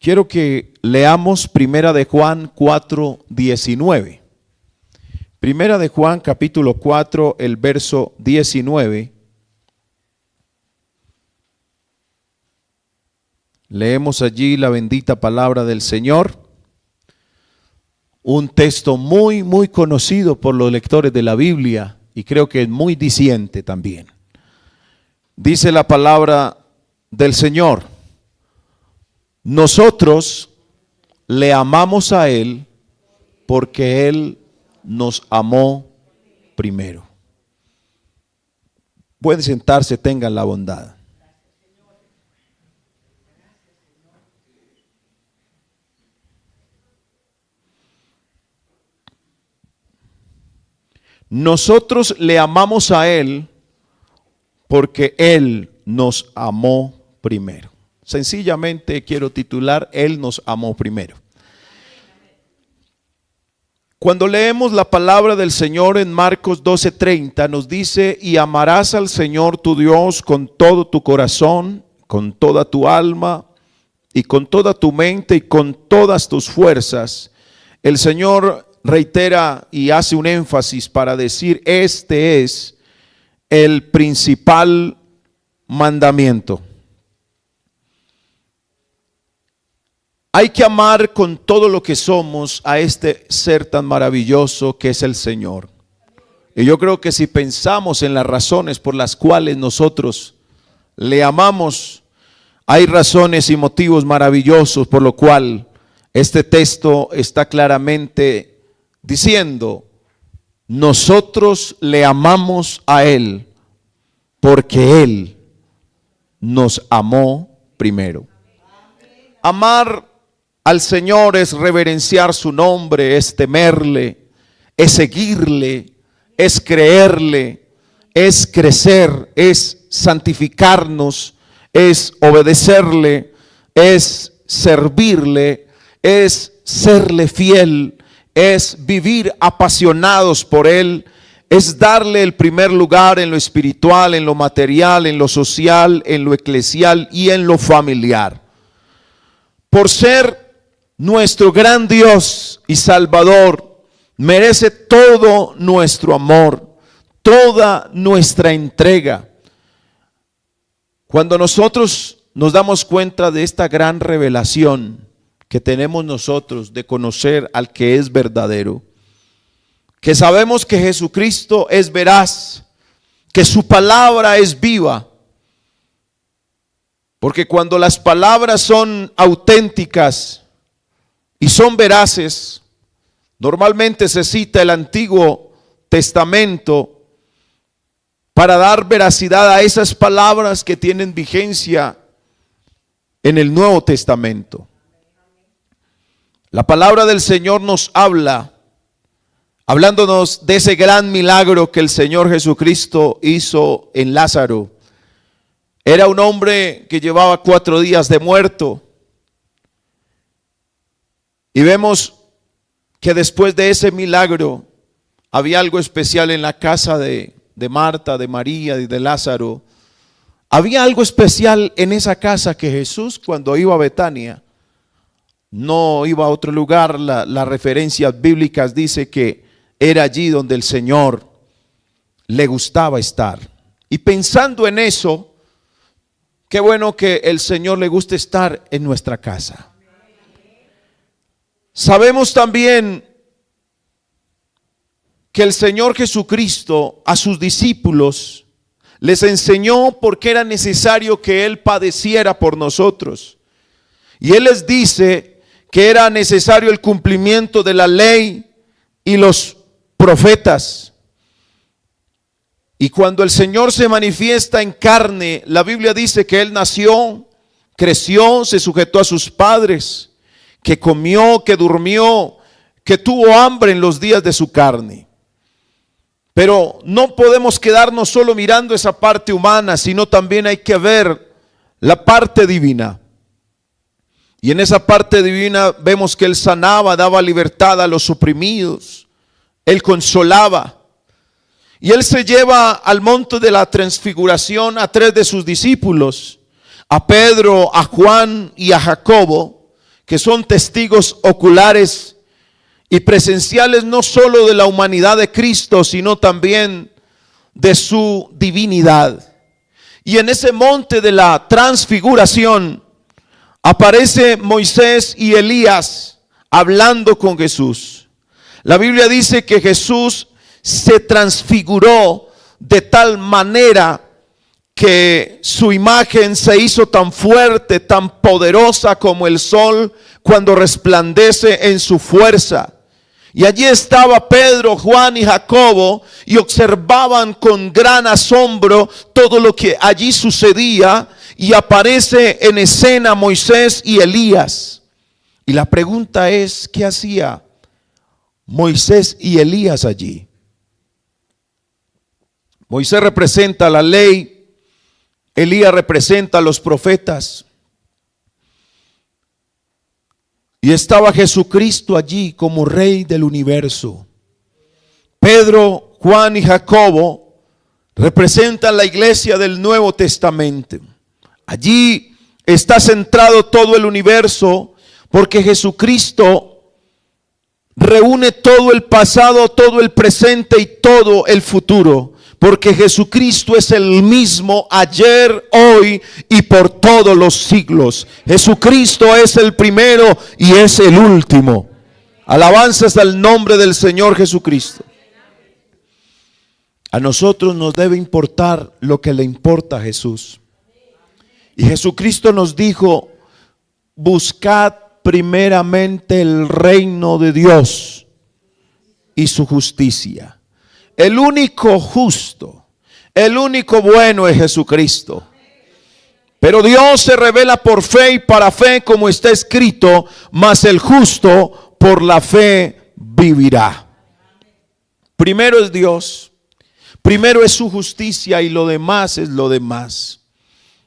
Quiero que leamos Primera de Juan 4:19. Primera de Juan capítulo 4, el verso 19. Leemos allí la bendita palabra del Señor. Un texto muy conocido por los lectores de la Biblia y creo que es muy diciente también. Dice la palabra del Señor: nosotros le amamos a Él porque Él nos amó primero. Puede sentarse, tengan la bondad. Nosotros le amamos a Él porque Él nos amó primero. Sencillamente quiero titular: Él nos amó primero. Cuando leemos la palabra del Señor en Marcos 12:30 nos dice: y amarás al Señor tu Dios con todo tu corazón, con toda tu alma y con toda tu mente y con todas tus fuerzas. El Señor reitera y hace un énfasis para decir: este es el principal mandamiento. Hay que amar con todo lo que somos a este ser tan maravilloso que es el Señor. Y yo creo que si pensamos en las razones por las cuales nosotros le amamos, hay razones y motivos maravillosos por lo cual este texto está claramente diciendo: nosotros le amamos a Él porque Él nos amó primero. Amar al Señor es reverenciar su nombre, es temerle, es seguirle, es creerle, es crecer, es santificarnos, es obedecerle, es servirle, es serle fiel, es vivir apasionados por Él, es darle el primer lugar en lo espiritual, en lo material, en lo social, en lo eclesial y en lo familiar. Por ser nuestro gran Dios y Salvador, merece todo nuestro amor, toda nuestra entrega. Cuando nosotros nos damos cuenta de esta gran revelación que tenemos nosotros de conocer al que es verdadero, que sabemos que Jesucristo es veraz, que su palabra es viva, porque cuando las palabras son auténticas y son veraces, normalmente se cita el Antiguo Testamento para dar veracidad a esas palabras que tienen vigencia en el Nuevo Testamento. La palabra del Señor nos habla, hablándonos de ese gran milagro que el Señor Jesucristo hizo en Lázaro. Era un hombre que llevaba 4 días de muerto. Y vemos que después de ese milagro había algo especial en la casa de Marta, de María y de Lázaro. Había algo especial en esa casa que Jesús, cuando iba a Betania, no iba a otro lugar. Las referencias bíblicas dice que era allí donde el Señor le gustaba estar. Y pensando en eso, qué bueno que el Señor le guste estar en nuestra casa. Sabemos también que el Señor Jesucristo a sus discípulos les enseñó por qué era necesario que Él padeciera por nosotros. Y Él les dice que era necesario el cumplimiento de la ley y los profetas. Y cuando el Señor se manifiesta en carne, la Biblia dice que Él nació, creció, se sujetó a sus padres, que comió, que durmió, que tuvo hambre en los días de su carne. Pero no podemos quedarnos solo mirando esa parte humana, sino también hay que ver la parte divina. Y en esa parte divina vemos que Él sanaba, daba libertad a los oprimidos, Él consolaba. Y Él se lleva al monte de la transfiguración a 3 de sus discípulos, a Pedro, a Juan y a Jacobo. que son testigos oculares y presenciales no solo de la humanidad de Cristo, sino también de su divinidad. Y en ese monte de la transfiguración aparece Moisés y Elías hablando con Jesús. La Biblia dice que Jesús se transfiguró de tal manera que su imagen se hizo tan fuerte, tan poderosa como el sol cuando resplandece en su fuerza. Y allí estaba Pedro, Juan y Jacobo y observaban con gran asombro todo lo que allí sucedía, y aparece en escena Moisés y Elías. Y la pregunta es, ¿qué hacía Moisés y Elías allí? Moisés representa la ley, Elías representa a los profetas. Y estaba Jesucristo allí como Rey del universo. Pedro, Juan y Jacobo representan la iglesia del Nuevo Testamento. Allí está centrado todo el universo, porque Jesucristo reúne todo el pasado, todo el presente y todo el futuro. Porque Jesucristo es el mismo ayer, hoy y por todos los siglos. Jesucristo es el primero y es el último. Alabanzas al nombre del Señor Jesucristo. A nosotros nos debe importar lo que le importa a Jesús. Y Jesucristo nos dijo: buscad primeramente el reino de Dios y su justicia. El único justo, el único bueno es Jesucristo. Pero Dios se revela por fe y para fe, como está escrito: mas el justo por la fe vivirá. Primero es Dios, primero es su justicia, y lo demás es lo demás.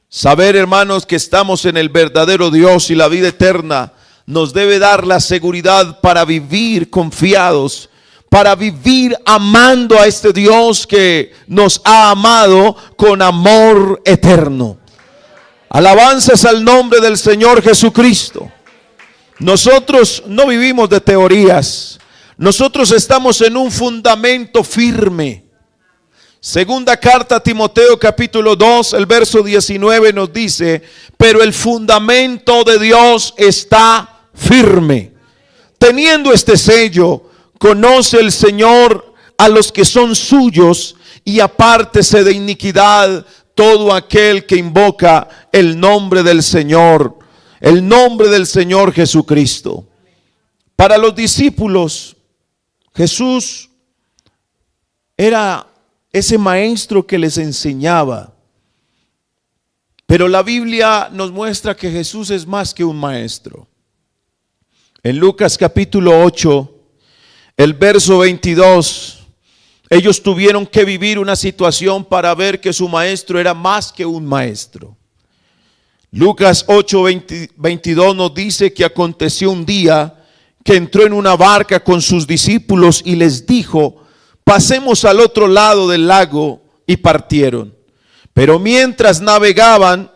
Saber, hermanos, que estamos en el verdadero Dios y la vida eterna nos debe dar la seguridad para vivir confiados, para vivir amando a este Dios que nos ha amado con amor eterno. Alabanzas al nombre del Señor Jesucristo. Nosotros no vivimos de teorías. Nosotros estamos en un fundamento firme. Segunda carta a Timoteo capítulo 2, el verso 19 nos dice: pero el fundamento de Dios está firme. Teniendo este sello, conoce el Señor a los que son suyos, y apártese de iniquidad todo aquel que invoca el nombre del Señor, el nombre del Señor Jesucristo. Para los discípulos, Jesús era ese maestro que les enseñaba. Pero la Biblia nos muestra que Jesús es más que un maestro. En Lucas capítulo 8, el verso 22, ellos tuvieron que vivir una situación para ver que su maestro era más que un maestro. Lucas 8, 22 nos dice que aconteció un día que entró en una barca con sus discípulos y les dijo: pasemos al otro lado del lago, y partieron. Pero mientras navegaban,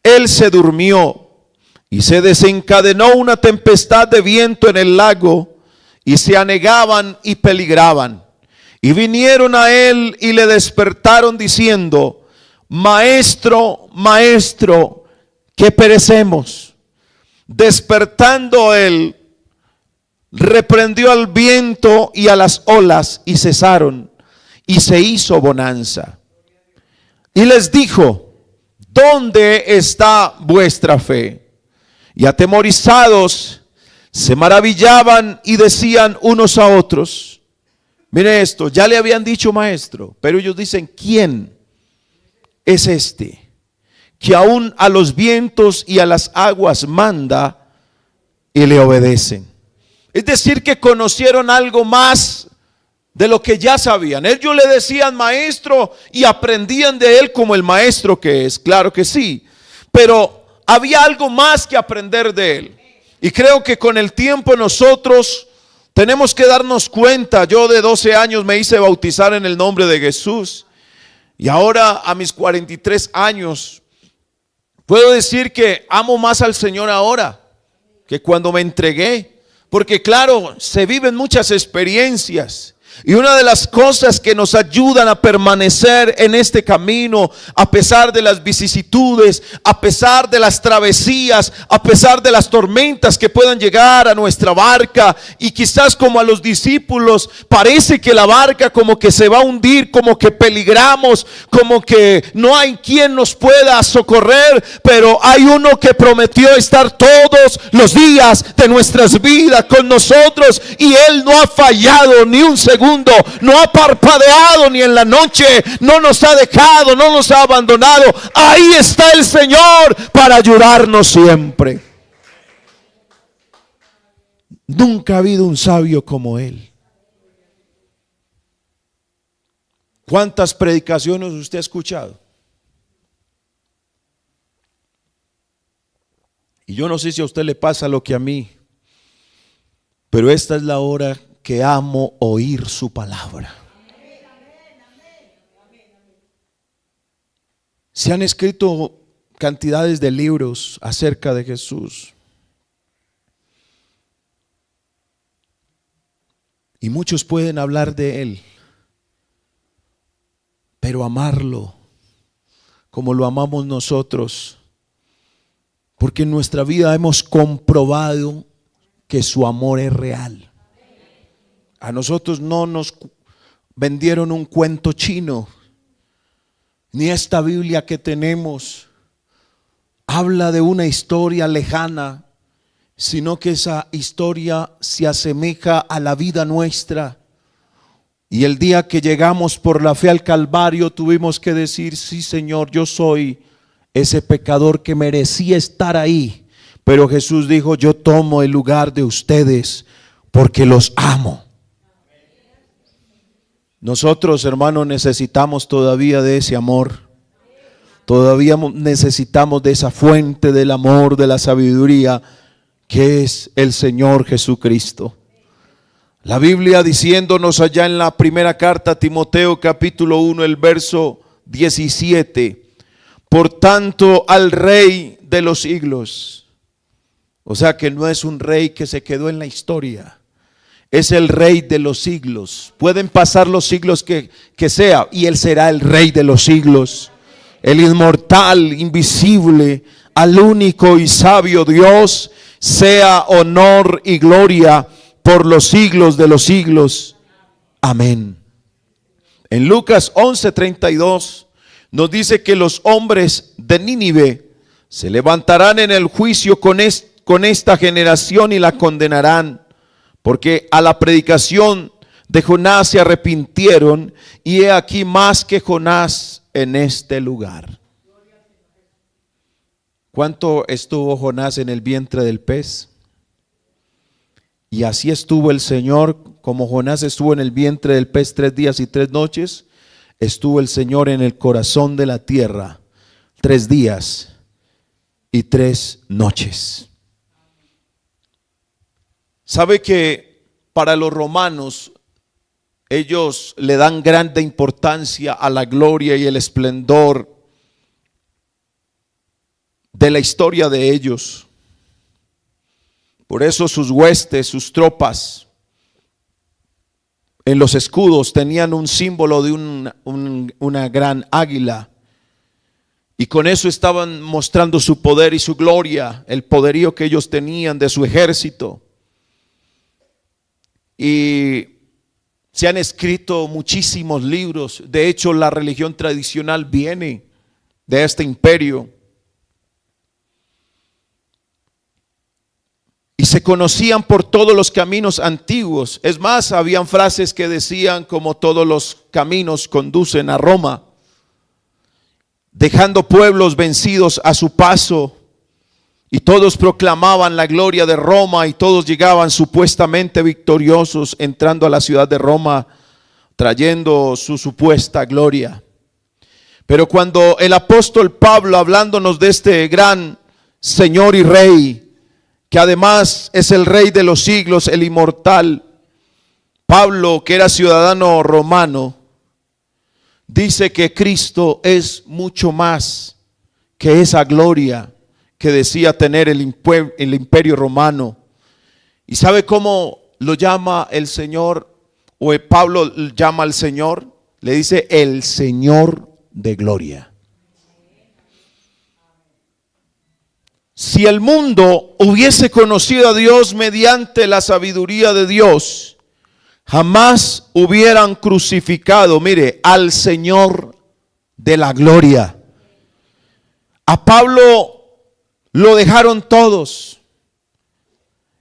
él se durmió, y se desencadenó una tempestad de viento en el lago, y se anegaban y peligraban. Y vinieron a él y le despertaron diciendo: Maestro, maestro, que perecemos. Despertando él, reprendió al viento y a las olas, y cesaron, y se hizo bonanza. Y les dijo: ¿dónde está vuestra fe? Y atemorizados se maravillaban y decían unos a otros: mire esto, ya le habían dicho maestro, pero ellos dicen: ¿quién es este que aún a los vientos y a las aguas manda y le obedecen? Es decir, que conocieron algo más de lo que ya sabían. Ellos le decían maestro y aprendían de él como el maestro que es, claro que sí, pero había algo más que aprender de él. Y creo que con el tiempo nosotros tenemos que darnos cuenta. Yo de 12 años me hice bautizar en el nombre de Jesús, y ahora a mis 43 años puedo decir que amo más al Señor ahora que cuando me entregué, porque claro, se viven muchas experiencias. Y una de las cosas que nos ayudan a permanecer en este camino, a pesar de las vicisitudes, a pesar de las travesías, a pesar de las tormentas que puedan llegar a nuestra barca, y quizás como a los discípulos parece que la barca como que se va a hundir, como que peligramos, como que no hay quien nos pueda socorrer, pero hay uno que prometió estar todos los días de nuestras vidas con nosotros, y Él no ha fallado ni un segundo. No ha parpadeado ni en la noche, no nos ha dejado, no nos ha abandonado. Ahí está el Señor para ayudarnos siempre. Nunca ha habido un sabio como Él. ¿Cuántas predicaciones usted ha escuchado? Y yo no sé si a usted le pasa lo que a mí, pero esta es la hora que amo oír su palabra. Se han escrito cantidades de libros acerca de Jesús, y muchos pueden hablar de Él, pero amarlo como lo amamos nosotros, porque en nuestra vida hemos comprobado que su amor es real. A nosotros no nos vendieron un cuento chino, ni esta Biblia que tenemos habla de una historia lejana, sino que esa historia se asemeja a la vida nuestra. Y el día que llegamos por la fe al Calvario tuvimos que decir: sí, Señor, yo soy ese pecador que merecía estar ahí, pero Jesús dijo: yo tomo el lugar de ustedes porque los amo. Nosotros, hermanos, necesitamos todavía de ese amor. Todavía necesitamos de esa fuente del amor, de la sabiduría, que es el Señor Jesucristo. La Biblia diciéndonos allá en la primera carta a Timoteo, capítulo 1, el verso 17: por tanto, al Rey de los siglos. O sea que no es un rey que se quedó en la historia, es el Rey de los siglos. Pueden pasar los siglos que sea, y Él será el Rey de los siglos, el inmortal, invisible, al único y sabio Dios, sea honor y gloria por los siglos de los siglos. Amén. En Lucas 11:32 nos dice que los hombres de Nínive se levantarán en el juicio con esta generación y la condenarán, porque a la predicación de Jonás se arrepintieron, y he aquí más que Jonás en este lugar. ¿Cuánto estuvo Jonás en el vientre del pez? Y así estuvo el Señor, como Jonás estuvo en el vientre del pez 3 días y 3 noches, estuvo el Señor en el corazón de la tierra 3 días y 3 noches. ¿Sabe que para los romanos ellos le dan grande importancia a la gloria y el esplendor de la historia de ellos? Por eso sus huestes, sus tropas, en los escudos tenían un símbolo de una gran águila, y con eso estaban mostrando su poder y su gloria, el poderío que ellos tenían de su ejército. Y se han escrito muchísimos libros. De hecho, la religión tradicional viene de este imperio. Y se conocían por todos los caminos antiguos. Es más, habían frases que decían como: todos los caminos conducen a Roma, dejando pueblos vencidos a su paso. Y todos proclamaban la gloria de Roma, y todos llegaban supuestamente victoriosos entrando a la ciudad de Roma, trayendo su supuesta gloria. Pero cuando el apóstol Pablo, hablándonos de este gran Señor y Rey, que además es el Rey de los siglos, el inmortal, Pablo, que era ciudadano romano, dice que Cristo es mucho más que esa gloria que decía tener el imperio romano. ¿Y sabe cómo lo llama el Señor? O Pablo llama al Señor, le dice el Señor de gloria. Si el mundo hubiese conocido a Dios mediante la sabiduría de Dios, jamás hubieran crucificado, mire, al Señor de la gloria. A Pablo lo dejaron todos.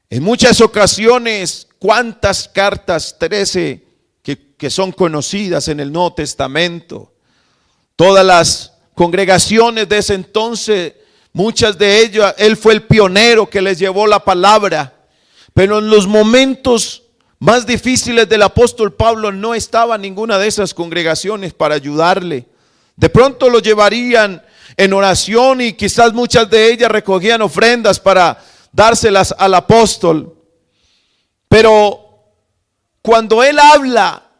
En muchas ocasiones, ¿cuántas cartas? 13 que son conocidas en el Nuevo Testamento. Todas las congregaciones de ese entonces, muchas de ellas, él fue el pionero que les llevó la palabra. Pero en los momentos más difíciles del apóstol Pablo no estaba ninguna de esas congregaciones para ayudarle. De pronto lo llevarían en oración y quizás muchas de ellas recogían ofrendas para dárselas al apóstol. Pero cuando él habla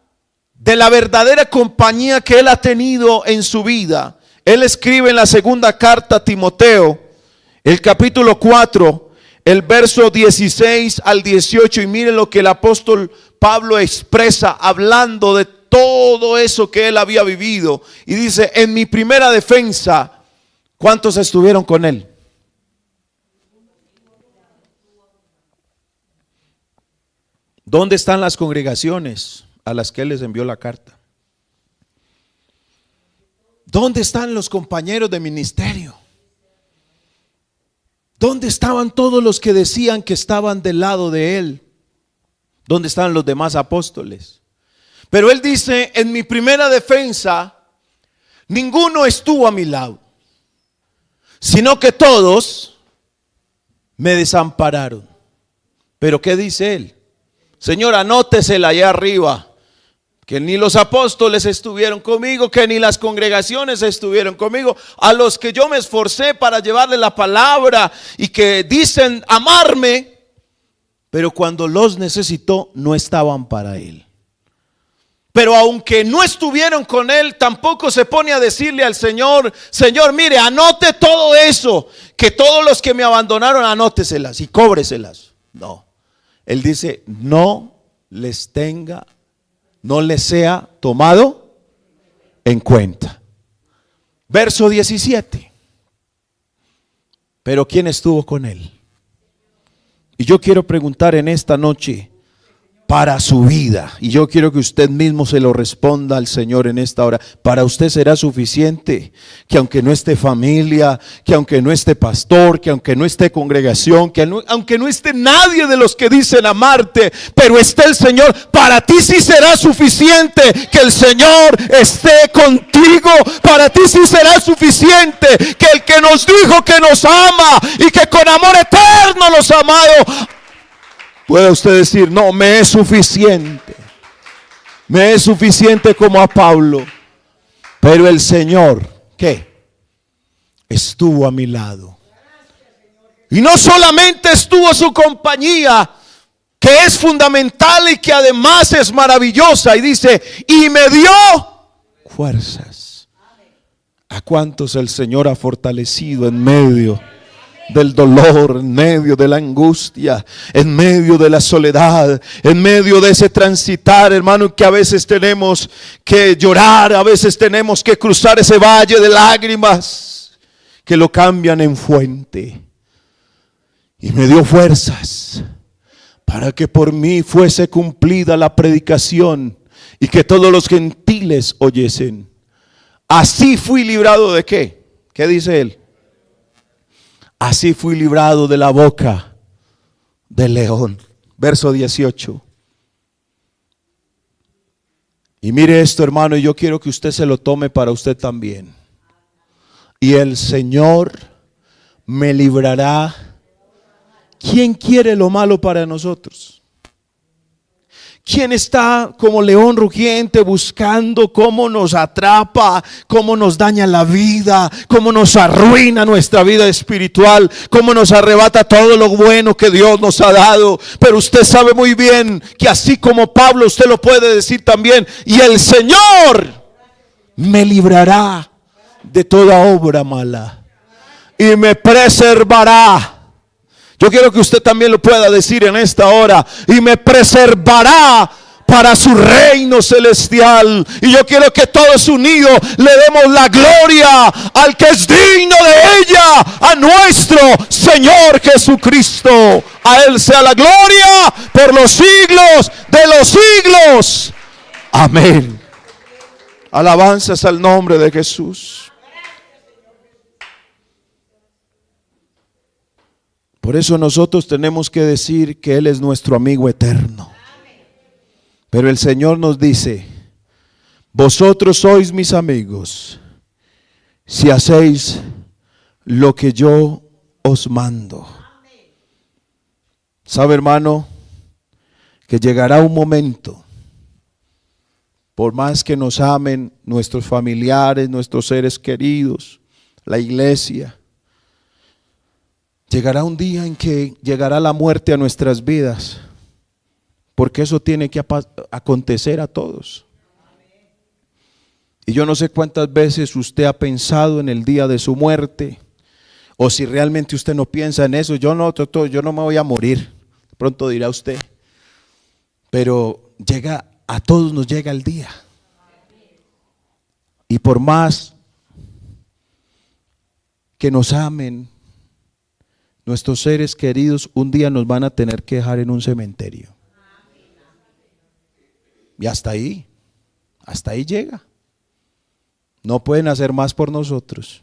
de la verdadera compañía que él ha tenido en su vida, él escribe en la segunda carta a Timoteo, el capítulo 4, el verso 16 al 18, y miren lo que el apóstol Pablo expresa hablando de todo eso que él había vivido. Y dice, en mi primera defensa, ¿cuántos estuvieron con él? ¿Dónde están las congregaciones a las que él les envió la carta? ¿Dónde están los compañeros de ministerio? ¿Dónde estaban todos los que decían que estaban del lado de él? ¿Dónde están los demás apóstoles? Pero él dice, en mi primera defensa, ninguno estuvo a mi lado, sino que todos me desampararon. Pero ¿qué dice él? Señor, anótesela allá arriba, que ni los apóstoles estuvieron conmigo, que ni las congregaciones estuvieron conmigo, a los que yo me esforcé para llevarle la palabra y que dicen amarme, pero cuando los necesitó no estaban para él. Pero aunque no estuvieron con él, tampoco se pone a decirle al Señor, Señor, mire, anote todo eso, que todos los que me abandonaron, anóteselas y cóbreselas. No, él dice, no les sea tomado en cuenta. Verso 17. Pero ¿quién estuvo con él? Y yo quiero preguntar en esta noche para su vida, y yo quiero que usted mismo se lo responda al Señor en esta hora. Para usted será suficiente que aunque no esté familia, que aunque no esté pastor, que aunque no esté congregación, aunque no esté nadie de los que dicen amarte, pero esté el Señor, para ti sí será suficiente que el Señor esté contigo. Para ti sí será suficiente que el que nos dijo que nos ama y que con amor eterno nos ha amado. Puede usted decir, no, me es suficiente. Me es suficiente como a Pablo. Pero el Señor, ¿qué? Estuvo a mi lado. Y no solamente estuvo su compañía, que es fundamental y que además es maravillosa. Y dice, y me dio fuerzas. ¿A cuántos el Señor ha fortalecido en medio del dolor, en medio de la angustia, en medio de la soledad, en medio de ese transitar, hermano, que a veces tenemos que llorar, a veces tenemos que cruzar ese valle de lágrimas que lo cambian en fuente? Y me dio fuerzas para que por mí fuese cumplida la predicación y que todos los gentiles oyesen. Así fui librado de ¿qué? ¿Qué dice él? Así fui librado de la boca del león. Verso 18. Y mire esto, hermano, y yo quiero que usted se lo tome para usted también. Y el Señor me librará. ¿Quién quiere lo malo para nosotros? ¿Quién está como león rugiente buscando cómo nos atrapa, cómo nos daña la vida, cómo nos arruina nuestra vida espiritual, cómo nos arrebata todo lo bueno que Dios nos ha dado? Pero usted sabe muy bien que así como Pablo, usted lo puede decir también, y el Señor me librará de toda obra mala. y me preservará. Yo quiero que usted también lo pueda decir en esta hora. Y me preservará para su reino celestial. Y yo quiero que todos unidos le demos la gloria al que es digno de ella, a nuestro Señor Jesucristo. A Él sea la gloria por los siglos de los siglos. Amén. Alabanzas al nombre de Jesús. Por eso nosotros tenemos que decir que Él es nuestro amigo eterno. Pero el Señor nos dice: vosotros sois mis amigos si hacéis lo que yo os mando. ¿Sabe, hermano? Que llegará un momento, por más que nos amen nuestros familiares, nuestros seres queridos, la iglesia, llegará un día en que llegará la muerte a nuestras vidas, porque eso tiene que acontecer a todos. Y yo no sé cuántas veces usted ha pensado en el día de su muerte, o si realmente usted no piensa en eso. Yo no me voy a morir, pronto dirá usted, pero a todos nos llega el día. Y por más que nos amen, nuestros seres queridos un día nos van a tener que dejar en un cementerio. Y hasta ahí llega. No pueden hacer más por nosotros.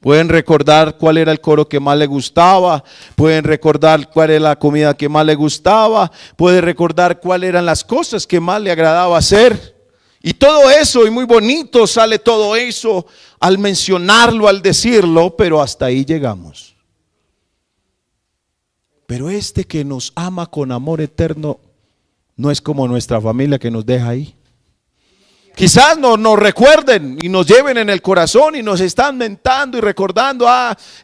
Pueden recordar cuál era el coro que más le gustaba, pueden recordar cuál era la comida que más le gustaba, pueden recordar cuáles eran las cosas que más le agradaba hacer. Y todo eso, y muy bonito sale todo eso al mencionarlo, al decirlo, pero hasta ahí llegamos. Pero este que nos ama con amor eterno no es como nuestra familia que nos deja ahí. Quizás nos recuerden y nos lleven en el corazón y nos están mentando y recordando,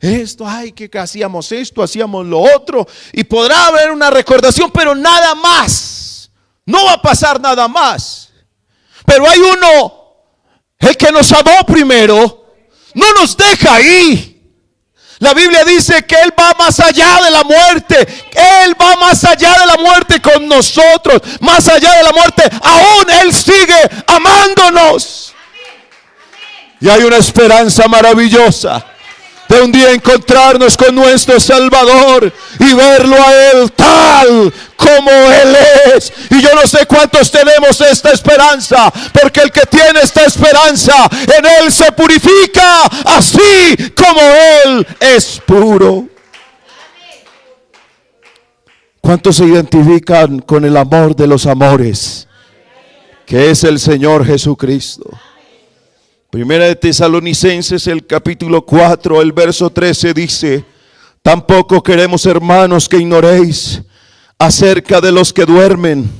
que hacíamos esto, hacíamos lo otro, y podrá haber una recordación, pero nada más. No va a pasar nada más. Pero hay uno, el que nos amó primero, no nos deja ahí. La Biblia dice que Él va más allá de la muerte. Él va más allá de la muerte con nosotros. Más allá de la muerte, aún Él sigue amándonos. Y hay una esperanza maravillosa de un día encontrarnos con nuestro Salvador y verlo a Él tal como Él es. Y yo no sé cuántos tenemos esta esperanza, porque el que tiene esta esperanza, en Él se purifica así como Él es puro. ¿Cuántos se identifican con el amor de los amores, que es el Señor Jesucristo? Primera de Tesalonicenses, el capítulo 4, el verso 13 dice: tampoco queremos, hermanos, que ignoréis acerca de los que duermen,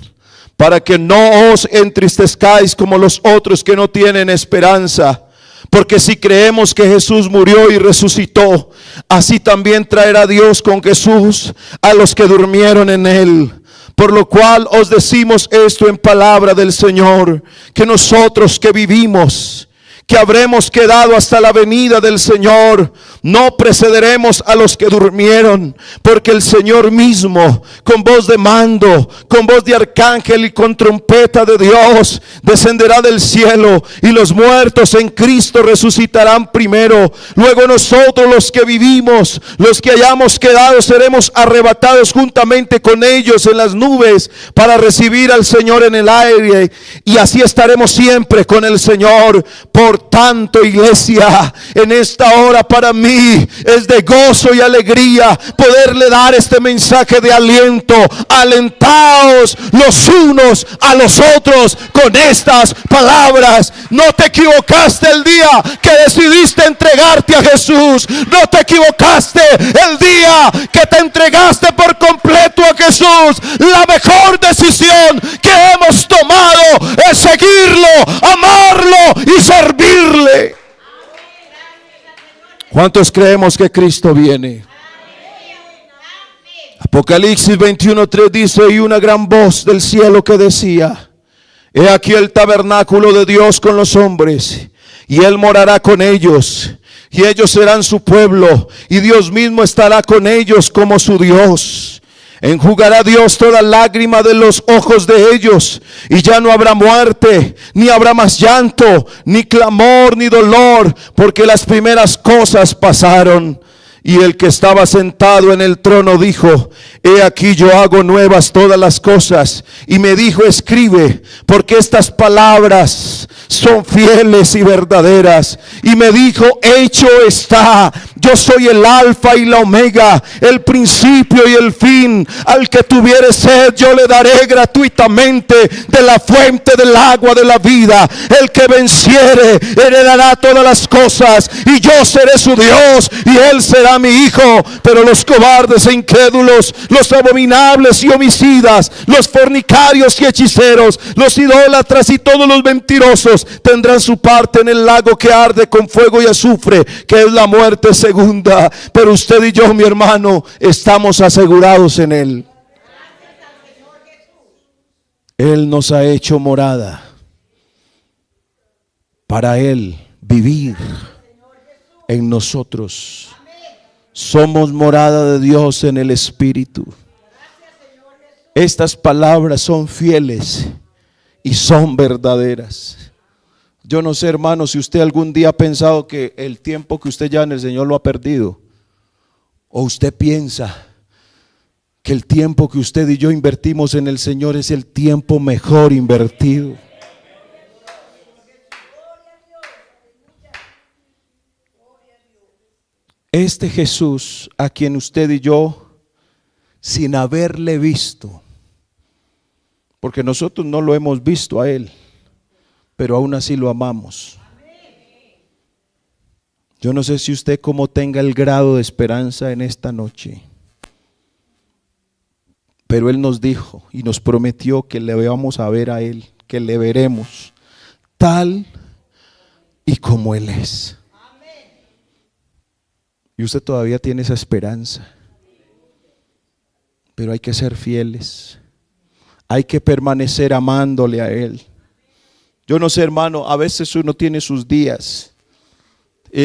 para que no os entristezcáis como los otros que no tienen esperanza. Porque si creemos que Jesús murió y resucitó, así también traerá Dios con Jesús a los que durmieron en Él. Por lo cual os decimos esto en palabra del Señor, que nosotros que vivimos, que habremos quedado hasta la venida del Señor, no precederemos a los que durmieron, porque el Señor mismo, con voz de mando, con voz de arcángel y con trompeta de Dios, descenderá del cielo, y los muertos en Cristo resucitarán primero. Luego nosotros, los que vivimos, los que hayamos quedado, seremos arrebatados juntamente con ellos en las nubes para recibir al Señor en el aire, y así estaremos siempre con el Señor. Por tanto, iglesia, en esta hora para mí es de gozo y alegría poderle dar este mensaje de aliento. Alentaos los unos a los otros con estas palabras. No te equivocaste el día que decidiste entregarte a Jesús. No te equivocaste el día que te entregaste por completo a Jesús. La mejor decisión que hemos tomado es seguirlo, amarlo y servirle. ¿Cuántos creemos que Cristo viene? Apocalipsis 21:3 dice: y una gran voz del cielo que decía: he aquí el tabernáculo de Dios con los hombres, y Él morará con ellos, y ellos serán su pueblo, y Dios mismo estará con ellos como su Dios. Enjugará Dios toda lágrima de los ojos de ellos, y ya no habrá muerte, ni habrá más llanto, ni clamor, ni dolor, porque las primeras cosas pasaron. Y el que estaba sentado en el trono dijo: he aquí yo hago nuevas todas las cosas. Y me dijo: escribe, porque estas palabras son fieles y verdaderas. Y me dijo: hecho está. Yo soy el alfa y la omega, el principio y el fin. Al que tuviere sed, yo le daré gratuitamente de la fuente del agua de la vida. El que venciere heredará todas las cosas, y yo seré su Dios, y él será mi hijo. Pero los cobardes e incrédulos, los abominables y homicidas, los fornicarios y hechiceros, los idólatras y todos los mentirosos tendrán su parte en el lago que arde con fuego y azufre, que es la muerte segunda. Pero usted y yo, mi hermano, estamos asegurados en él. Él nos ha hecho morada para él vivir en nosotros. Somos morada de Dios en el Espíritu. Estas palabras son fieles y son verdaderas. Yo no sé, hermano, si usted algún día ha pensado que el tiempo que usted ya en el Señor lo ha perdido, o usted piensa que el tiempo que usted y yo invertimos en el Señor es el tiempo mejor invertido. Este Jesús a quien usted y yo, sin haberle visto, porque nosotros no lo hemos visto a Él, pero aún así lo amamos. Yo no sé si usted cómo tenga el grado de esperanza en esta noche, pero Él nos dijo y nos prometió que le vamos a ver a Él, que le veremos tal y como Él es. Y usted todavía tiene esa esperanza, pero hay que ser fieles, hay que permanecer amándole a Él. Yo no sé, hermano, a veces uno tiene sus días.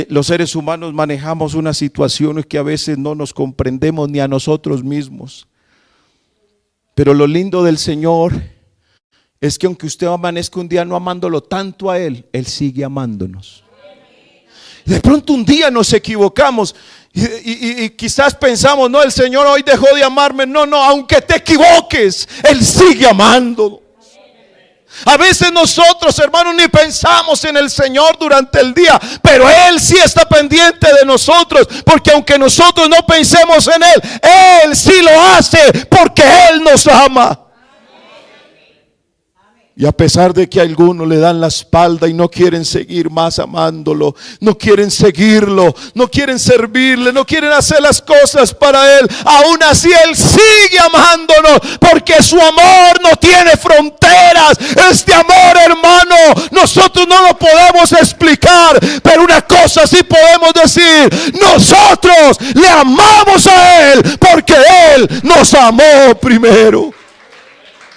Los seres humanos manejamos unas situaciones que a veces no nos comprendemos ni a nosotros mismos. Pero lo lindo del Señor es que aunque usted amanezca un día no amándolo tanto a Él, Él sigue amándonos. De pronto un día nos equivocamos y quizás pensamos: no, el Señor hoy dejó de amarme. No, aunque te equivoques, Él sigue amando. A veces nosotros, hermanos, ni pensamos en el Señor durante el día, pero Él sí está pendiente de nosotros, porque aunque nosotros no pensemos en Él, Él sí lo hace, porque Él nos ama. Y a pesar de que a algunos le dan la espalda y no quieren seguir más amándolo, no quieren seguirlo, no quieren servirle, no quieren hacer las cosas para Él, aún así Él sigue amándonos, porque su amor no tiene fronteras. Este amor, hermano, nosotros no lo podemos explicar, pero una cosa sí podemos decir: nosotros le amamos a Él porque Él nos amó primero.